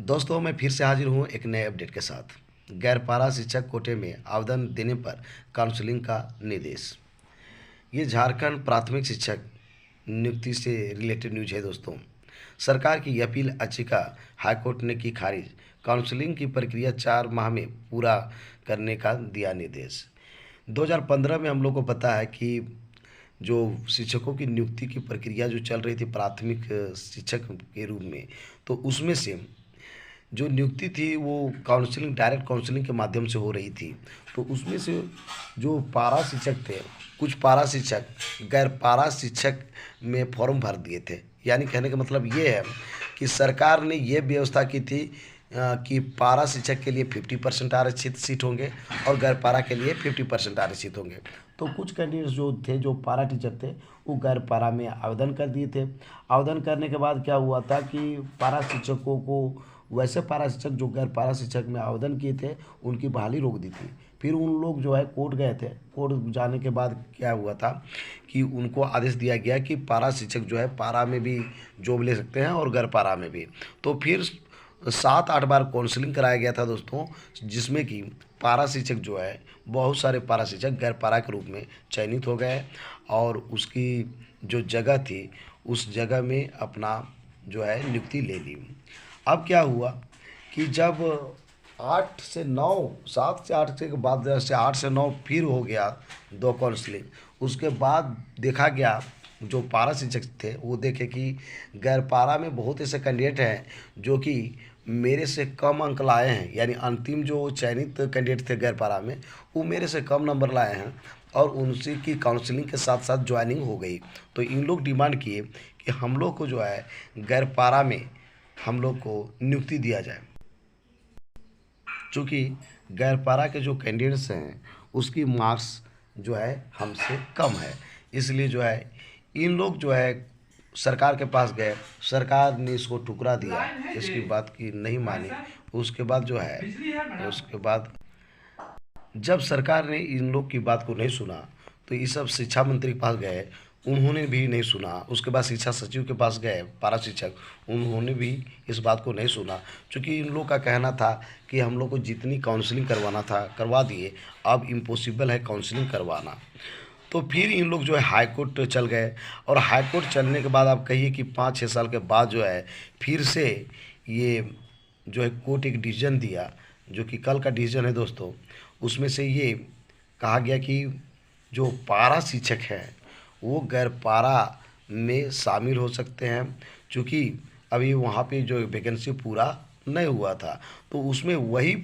दोस्तों मैं फिर से हाजिर हूँ एक नए अपडेट के साथ। गैर पारा शिक्षक कोटे में आवेदन देने पर काउंसलिंग का निर्देश। ये झारखंड प्राथमिक शिक्षक नियुक्ति से रिलेटेड न्यूज है दोस्तों। सरकार की अपील याचिका हाईकोर्ट ने की खारिज। काउंसलिंग की प्रक्रिया 4 माह में पूरा करने का दिया निर्देश। 2015 में हम लोग को पता है कि जो शिक्षकों की नियुक्ति की प्रक्रिया जो चल रही थी प्राथमिक शिक्षक के रूप में, तो उसमें से जो नियुक्ति थी वो काउंसलिंग डायरेक्ट काउंसलिंग के माध्यम से हो रही थी। तो उसमें से जो पारा शिक्षक थे, कुछ पारा शिक्षक गैर पारा शिक्षक में फॉर्म भर दिए थे। यानी कहने का मतलब ये है कि सरकार ने ये व्यवस्था की थी कि पारा शिक्षक के लिए 50% आरक्षित सीट होंगे और गैर पारा के लिए 50% आरक्षित होंगे। तो कुछ कैंडिडेट्स जो थे, जो पारा टीचर थे, वो गैर पारा में आवेदन कर दिए थे। आवेदन करने के बाद क्या हुआ था कि पारा शिक्षकों को, वैसे पारा शिक्षक जो गैर पारा शिक्षक में आवेदन किए थे, उनकी बहाली रोक दी थी। फिर उन लोग जो है कोर्ट गए थे। कोर्ट जाने के बाद क्या हुआ था कि उनको आदेश दिया गया कि पारा शिक्षक जो है पारा में भी जॉब ले सकते हैं और गैर पारा में भी। तो फिर 7-8 बार काउंसलिंग कराया गया था दोस्तों, जिसमें कि पारा शिक्षक जो है, बहुत सारे पारा शिक्षक गैर पारा के रूप में चयनित हो गए और उसकी जो जगह थी उस जगह में अपना जो है नियुक्ति ले ली। अब क्या हुआ कि जब 8 से 9, 7 से 8 के बाद से 8 से 9 फिर हो गया 2 काउंसलिंग। उसके बाद देखा गया, जो पारा शिक्षक थे वो देखे कि गैर पारा में बहुत ऐसे कैंडिडेट हैं जो कि मेरे से कम अंक लाए हैं। यानी अंतिम जो चयनित कैंडिडेट थे गैर पारा में, वो मेरे से कम नंबर लाए हैं और उनसे की काउंसलिंग के साथ साथ ज्वाइनिंग हो गई। तो इन लोग डिमांड किए कि हम लोग को जो है गैर पारा में हम लोग को नियुक्ति दिया जाए। चूँकि गैर पारा के जो कैंडिडेट्स हैं उसकी मार्क्स जो है हमसे कम है, इसलिए जो है इन लोग जो है सरकार के पास गए। सरकार ने इसको ठुकरा दिया, इसकी बात की नहीं मानी। उसके बाद जो है, उसके बाद जब सरकार ने इन लोग की बात को नहीं सुना तो ये सब शिक्षा मंत्री के पास गए, उन्होंने भी नहीं सुना। उसके बाद शिक्षा सचिव के पास गए पारा शिक्षक, उन्होंने भी इस बात को नहीं सुना। क्योंकि इन लोग का कहना था कि हम लोग को जितनी काउंसलिंग करवाना था करवा दिए, अब इम्पॉसिबल है काउंसलिंग करवाना। तो फिर इन लोग जो है हाई कोर्ट चल गए और हाई कोर्ट चलने के बाद आप कहिए कि 5-6 साल के बाद जो है फिर से ये जो है कोर्ट एक डिसीजन दिया, जो कि कल का डिसीजन है दोस्तों। उसमें से ये कहा गया कि जो पारा शिक्षक है वो गैर पारा में शामिल हो सकते हैं। क्योंकि अभी वहाँ पे जो वैकेंसी पूरा नहीं हुआ था, तो उसमें वही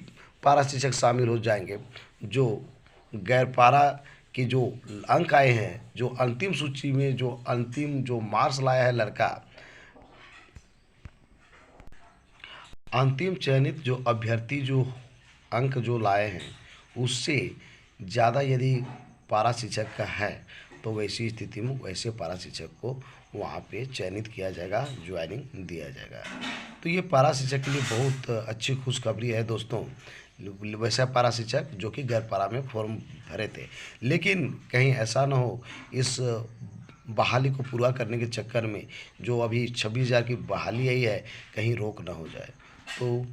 पारा शिक्षक शामिल हो जाएंगे जो गैर पारा के जो अंक आए हैं, जो अंतिम सूची में जो अंतिम जो मार्क्स लाया है लड़का, अंतिम चयनित जो अभ्यर्थी जो अंक जो लाए हैं उससे ज़्यादा यदि पारा शिक्षक का है, तो वैसी स्थिति में वैसे पारा शिक्षक को वहाँ पे चयनित किया जाएगा, ज्वाइनिंग दिया जाएगा। तो ये पारा शिक्षक के लिए बहुत अच्छी खुशखबरी है दोस्तों। वैसा पारा शिक्षक जो कि गैर पारा में फॉर्म भरे थे, लेकिन कहीं ऐसा ना हो इस बहाली को पूरा करने के चक्कर में जो अभी 26,000 की बहाली आई है, कहीं रोक ना हो जाए। तो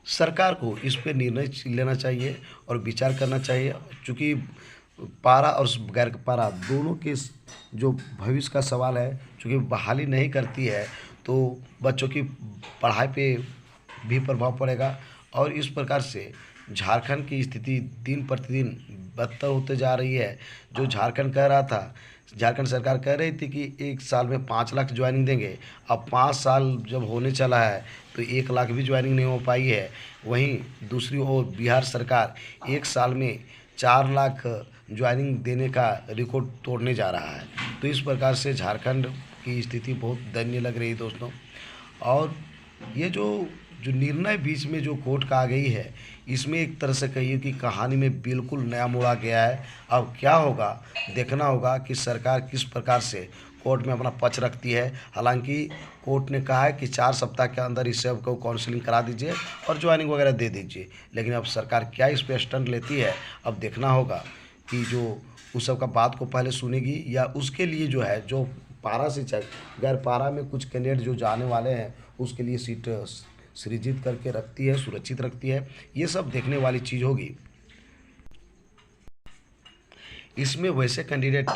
सरकार को इस पे निर्णय लेना चाहिए और विचार करना चाहिए। क्योंकि पारा और गैर पारा दोनों के जो भविष्य का सवाल है, क्योंकि बहाली नहीं करती है तो बच्चों की पढ़ाई पे भी प्रभाव पड़ेगा और इस प्रकार से झारखंड की स्थिति दिन प्रतिदिन बदतर होते जा रही है। जो झारखंड कह रहा था, झारखंड सरकार कह रही थी कि 1 साल में 5 लाख ज्वाइनिंग देंगे, अब 5 साल जब होने चला है तो 1 लाख भी ज्वाइनिंग नहीं हो पाई है। वहीं दूसरी ओर बिहार सरकार 1 साल में 4 लाख ज्वाइनिंग देने का रिकॉर्ड तोड़ने जा रहा है। तो इस प्रकार से झारखंड की स्थिति बहुत दयनीय लग रही है दोस्तों। और ये जो निर्णय बीच में जो कोर्ट का आ गई है, इसमें एक तरह से कहिए कि कहानी में बिल्कुल नया मोड़ आ गया है। अब क्या होगा देखना होगा कि सरकार किस प्रकार से कोर्ट में अपना पक्ष रखती है। हालांकि कोर्ट ने कहा है कि 4 सप्ताह के अंदर इस सब को काउंसलिंग करा दीजिए और ज्वाइनिंग वगैरह दे दीजिए, लेकिन अब सरकार क्या इस पर स्टैंड लेती है, अब देखना होगा कि जो उस सब का बात को पहले सुनेगी या उसके लिए जो है जो पारा शिक्षक गैर पारा में कुछ कैंडिडेट जो जाने वाले हैं उसके लिए सीट सृजित करके रखती है, सुरक्षित रखती है। ये सब देखने वाली चीज़ होगी। इसमें वैसे कैंडिडेट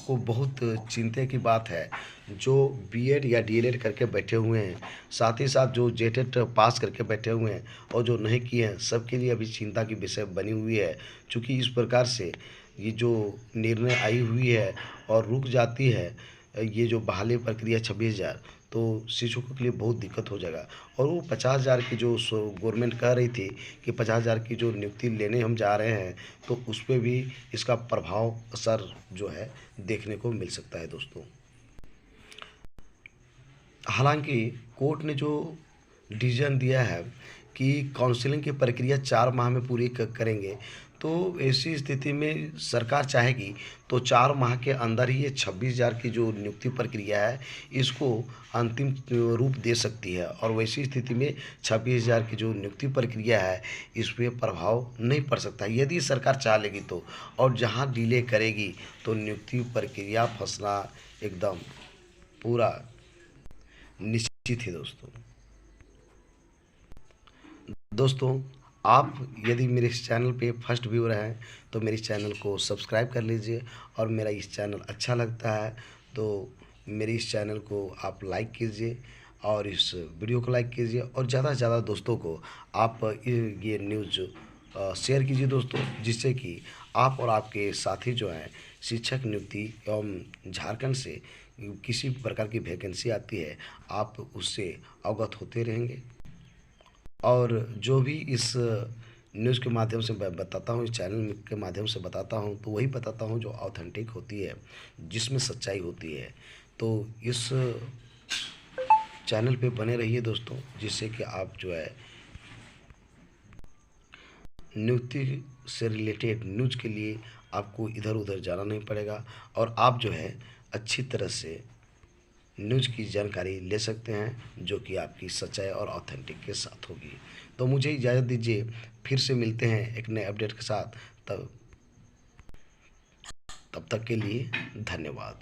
को बहुत चिंता की बात है जो बीएड या डीएलएड करके बैठे हुए हैं, साथ ही साथ जो जेटेट पास करके बैठे हुए हैं और जो नहीं किए हैं, सबके लिए अभी चिंता की विषय बनी हुई है। क्योंकि इस प्रकार से ये जो निर्णय आई हुई है और रुक जाती है, ये जो बहाली प्रक्रिया 26,000, तो शिक्षकों के लिए बहुत दिक्कत हो जाएगा। और वो 50,000 की जो गवर्नमेंट कह रही थी कि 50,000 की जो नियुक्ति लेने हम जा रहे हैं, तो उस पर भी इसका प्रभाव असर जो है देखने को मिल सकता है दोस्तों। हालांकि कोर्ट ने जो डिसीजन दिया है कि काउंसलिंग की प्रक्रिया 4 माह में पूरी करेंगे, तो ऐसी स्थिति में सरकार चाहेगी तो 4 माह के अंदर ही ये 26,000 की जो नियुक्ति प्रक्रिया है इसको अंतिम रूप दे सकती है। और वैसी स्थिति में 26,000 की जो नियुक्ति प्रक्रिया है इस पर प्रभाव नहीं पड़ सकता यदि सरकार चाह लेगी तो। और जहाँ डिले करेगी तो नियुक्ति प्रक्रिया फंसना एकदम पूरा निश्चित है दोस्तों। आप यदि मेरे इस चैनल पे फर्स्ट व्यूअर हैं तो मेरे इस चैनल को सब्सक्राइब कर लीजिए, और मेरा इस चैनल अच्छा लगता है तो मेरे इस चैनल को आप लाइक कीजिए और इस वीडियो को लाइक कीजिए, और ज़्यादा से ज़्यादा दोस्तों को आप ये न्यूज़ शेयर कीजिए दोस्तों, जिससे कि आप और आपके साथी जो हैं शिक्षक नियुक्ति एवं झारखंड से किसी भी प्रकार की वैकेंसी आती है आप उससे अवगत होते रहेंगे। और जो भी इस न्यूज़ के माध्यम से मैं बताता हूँ, इस चैनल के माध्यम से बताता हूँ, तो वही बताता हूँ जो ऑथेंटिक होती है, जिसमें सच्चाई होती है। तो इस चैनल पे बने रहिए दोस्तों, जिससे कि आप जो है नियुक्ति से रिलेटेड न्यूज़ के लिए आपको इधर उधर जाना नहीं पड़ेगा, और आप जो है अच्छी तरह से न्यूज़ की जानकारी ले सकते हैं जो कि आपकी सच्चाई और ऑथेंटिक के साथ होगी। तो मुझे इजाज़त दीजिए, फिर से मिलते हैं एक नए अपडेट के साथ। तब तक के लिए धन्यवाद।